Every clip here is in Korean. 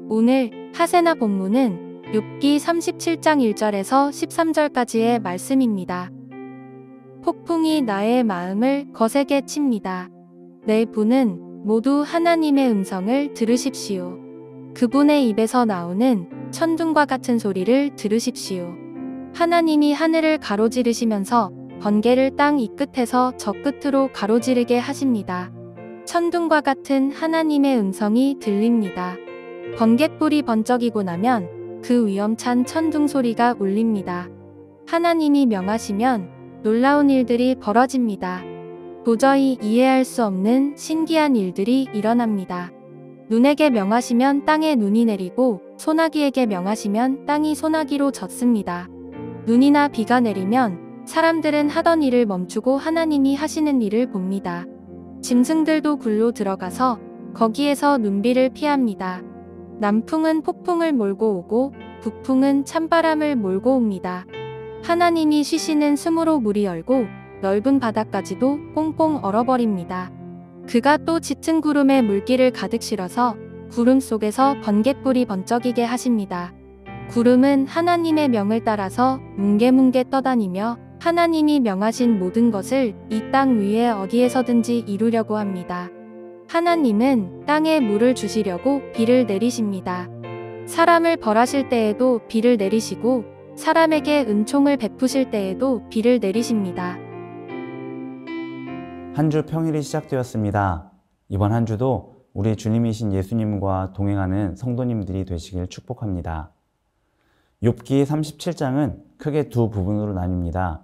오늘 하세나 본문은 욥기 37장 1절에서 13절까지의 말씀입니다. 폭풍이 나의 마음을 거세게 칩니다. 내 분은 모두 하나님의 음성을 들으십시오. 그분의 입에서 나오는 천둥과 같은 소리를 들으십시오. 하나님이 하늘을 가로지르시면서 번개를 땅 이 끝에서 저 끝으로 가로지르게 하십니다. 천둥과 같은 하나님의 음성이 들립니다. 번갯불이 번쩍이고 나면 그 위험찬 천둥 소리가 울립니다. 하나님이 명하시면 놀라운 일들이 벌어집니다. 도저히 이해할 수 없는 신기한 일들이 일어납니다. 눈에게 명하시면 땅에 눈이 내리고 소나기에게 명하시면 땅이 소나기로 젖습니다. 눈이나 비가 내리면 사람들은 하던 일을 멈추고 하나님이 하시는 일을 봅니다. 짐승들도 굴로 들어가서 거기에서 눈비를 피합니다. 남풍은 폭풍을 몰고 오고 북풍은 찬바람을 몰고 옵니다. 하나님이 쉬시는 숨으로 물이 얼고 넓은 바다까지도 꽁꽁 얼어버립니다. 그가 또 짙은 구름에 물기를 가득 실어서 구름 속에서 번갯불이 번쩍이게 하십니다. 구름은 하나님의 명을 따라서 뭉게뭉게 떠다니며 하나님이 명하신 모든 것을 이 땅 위에 어디에서든지 이루려고 합니다. 하나님은 땅에 물을 주시려고 비를 내리십니다. 사람을 벌하실 때에도 비를 내리시고 사람에게 은총을 베푸실 때에도 비를 내리십니다. 한 주 평일이 시작되었습니다. 이번 한 주도 우리 주님이신 예수님과 동행하는 성도님들이 되시길 축복합니다. 욥기 37장은 크게 두 부분으로 나뉩니다.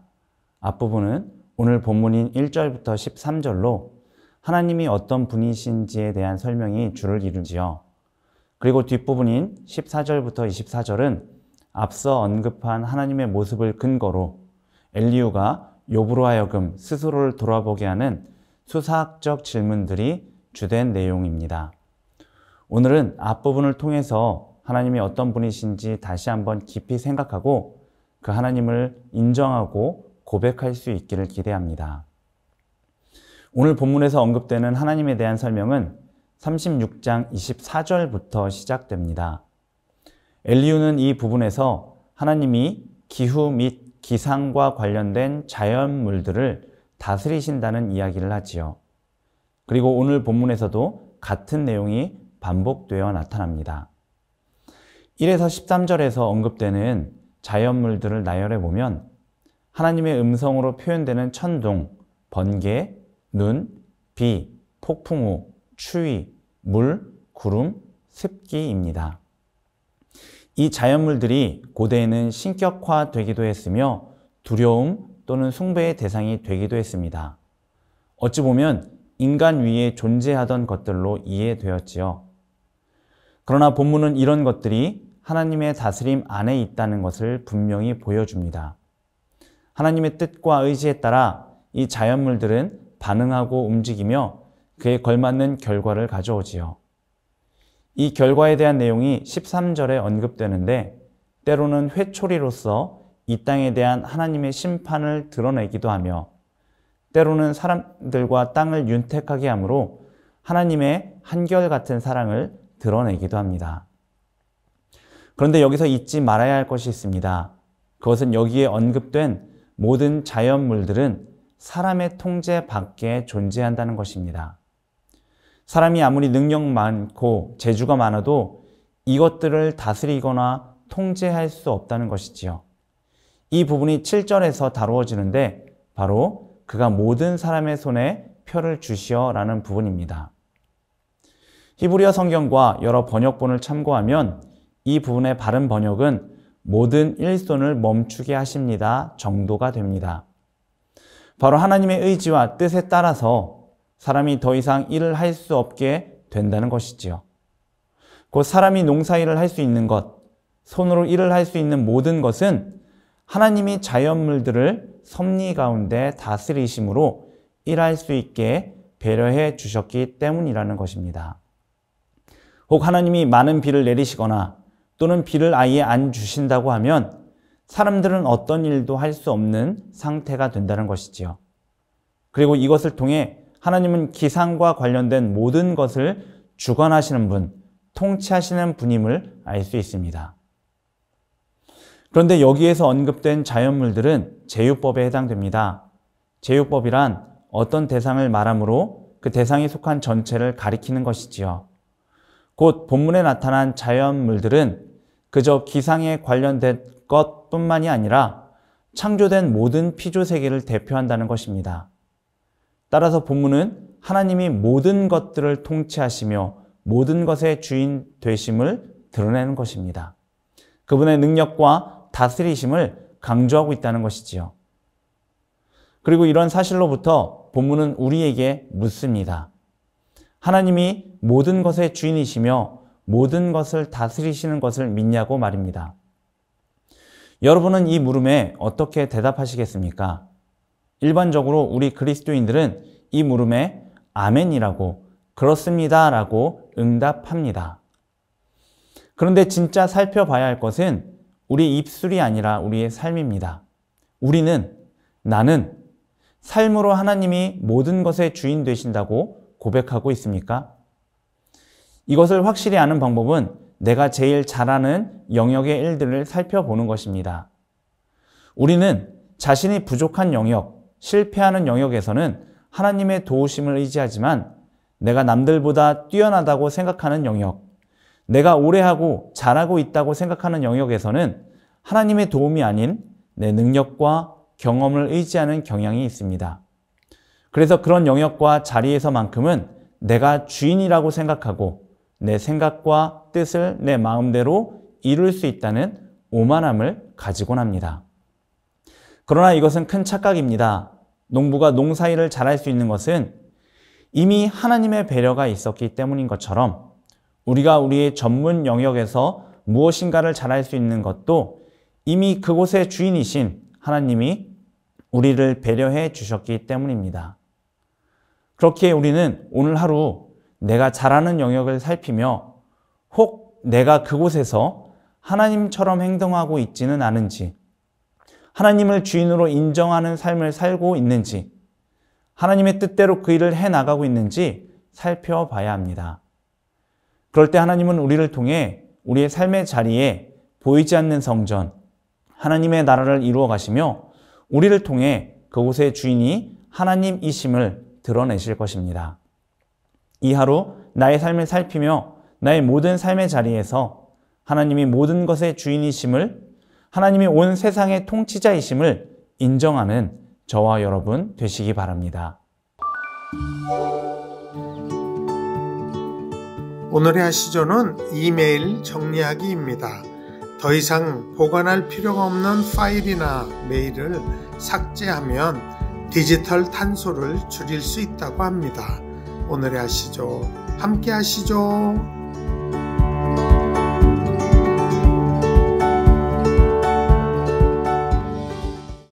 앞부분은 오늘 본문인 1절부터 13절로 하나님이 어떤 분이신지에 대한 설명이 주를 이루지요. 그리고 뒷부분인 14절부터 24절은 앞서 언급한 하나님의 모습을 근거로 엘리후가 욥으로 하여금 스스로를 돌아보게 하는 수사학적 질문들이 주된 내용입니다. 오늘은 앞부분을 통해서 하나님이 어떤 분이신지 다시 한번 깊이 생각하고 그 하나님을 인정하고 고백할 수 있기를 기대합니다. 오늘 본문에서 언급되는 하나님에 대한 설명은 36장 24절부터 시작됩니다. 엘리후는 이 부분에서 하나님이 기후 및 기상과 관련된 자연물들을 다스리신다는 이야기를 하지요. 그리고 오늘 본문에서도 같은 내용이 반복되어 나타납니다. 1에서 13절에서 언급되는 자연물들을 나열해 보면 하나님의 음성으로 표현되는 천둥, 번개, 눈, 비, 폭풍우, 추위, 물, 구름, 습기입니다. 이 자연물들이 고대에는 신격화되기도 했으며 두려움 또는 숭배의 대상이 되기도 했습니다. 어찌 보면 인간 위에 존재하던 것들로 이해되었지요. 그러나 본문은 이런 것들이 하나님의 다스림 안에 있다는 것을 분명히 보여줍니다. 하나님의 뜻과 의지에 따라 이 자연물들은 반응하고 움직이며 그에 걸맞는 결과를 가져오지요. 이 결과에 대한 내용이 13절에 언급되는데 때로는 회초리로서 이 땅에 대한 하나님의 심판을 드러내기도 하며 때로는 사람들과 땅을 윤택하게 함으로 하나님의 한결같은 사랑을 드러내기도 합니다. 그런데 여기서 잊지 말아야 할 것이 있습니다. 그것은 여기에 언급된 모든 자연물들은 사람의 통제 밖에 존재한다는 것입니다. 사람이 아무리 능력 많고 재주가 많아도 이것들을 다스리거나 통제할 수 없다는 것이지요. 이 부분이 7절에서 다루어지는데 바로 그가 모든 사람의 손에 표를 주시어라는 부분입니다. 히브리어 성경과 여러 번역본을 참고하면 이 부분의 바른 번역은 모든 일손을 멈추게 하십니다 정도가 됩니다. 바로 하나님의 의지와 뜻에 따라서 사람이 더 이상 일을 할 수 없게 된다는 것이지요. 곧 사람이 농사일을 할 수 있는 것, 손으로 일을 할 수 있는 모든 것은 하나님이 자연물들을 섭리 가운데 다스리심으로 일할 수 있게 배려해 주셨기 때문이라는 것입니다. 혹 하나님이 많은 비를 내리시거나 또는 비를 아예 안 주신다고 하면 사람들은 어떤 일도 할 수 없는 상태가 된다는 것이지요. 그리고 이것을 통해 하나님은 기상과 관련된 모든 것을 주관하시는 분, 통치하시는 분임을 알 수 있습니다. 그런데 여기에서 언급된 자연물들은 제휴법에 해당됩니다. 제휴법이란 어떤 대상을 말하므로 그 대상이 속한 전체를 가리키는 것이지요. 곧 본문에 나타난 자연물들은 그저 기상에 관련된 것뿐만이 아니라 창조된 모든 피조세계를 대표한다는 것입니다. 따라서 본문은 하나님이 모든 것들을 통치하시며 모든 것의 주인 되심을 드러내는 것입니다. 그분의 능력과 다스리심을 강조하고 있다는 것이지요. 그리고 이런 사실로부터 본문은 우리에게 묻습니다. 하나님이 모든 것의 주인이시며 모든 것을 다스리시는 것을 믿냐고 말입니다. 여러분은 이 물음에 어떻게 대답하시겠습니까? 일반적으로 우리 그리스도인들은 이 물음에 아멘이라고, 그렇습니다 라고 응답합니다. 그런데 진짜 살펴봐야 할 것은 우리 입술이 아니라 우리의 삶입니다. 나는 삶으로 하나님이 모든 것의 주인 되신다고 고백하고 있습니까? 이것을 확실히 아는 방법은 내가 제일 잘하는 영역의 일들을 살펴보는 것입니다. 우리는 자신이 부족한 영역, 실패하는 영역에서는 하나님의 도우심을 의지하지만 내가 남들보다 뛰어나다고 생각하는 영역, 내가 오래 하고 잘하고 있다고 생각하는 영역에서는 하나님의 도움이 아닌 내 능력과 경험을 의지하는 경향이 있습니다. 그래서 그런 영역과 자리에서만큼은 내가 주인이라고 생각하고 내 생각과 뜻을 내 마음대로 이룰 수 있다는 오만함을 가지곤 합니다. 그러나 이것은 큰 착각입니다. 농부가 농사일을 잘할 수 있는 것은 이미 하나님의 배려가 있었기 때문인 것처럼 우리가 우리의 전문 영역에서 무엇인가를 잘할 수 있는 것도 이미 그곳의 주인이신 하나님이 우리를 배려해 주셨기 때문입니다. 그렇기에 우리는 오늘 하루 내가 잘하는 영역을 살피며 혹 내가 그곳에서 하나님처럼 행동하고 있지는 않은지, 하나님을 주인으로 인정하는 삶을 살고 있는지, 하나님의 뜻대로 그 일을 해나가고 있는지 살펴봐야 합니다. 그럴 때 하나님은 우리를 통해 우리의 삶의 자리에 보이지 않는 성전, 하나님의 나라를 이루어 가시며 우리를 통해 그곳의 주인이 하나님이심을 드러내실 것입니다. 이 하루 나의 삶을 살피며 나의 모든 삶의 자리에서 하나님이 모든 것의 주인이심을, 하나님이 온 세상의 통치자이심을 인정하는 저와 여러분 되시기 바랍니다. 오늘의 아시조는 이메일 정리하기입니다. 더 이상 보관할 필요가 없는 파일이나 메일을 삭제하면 디지털 탄소를 줄일 수 있다고 합니다. 오늘의 아시죠? 함께 하시죠.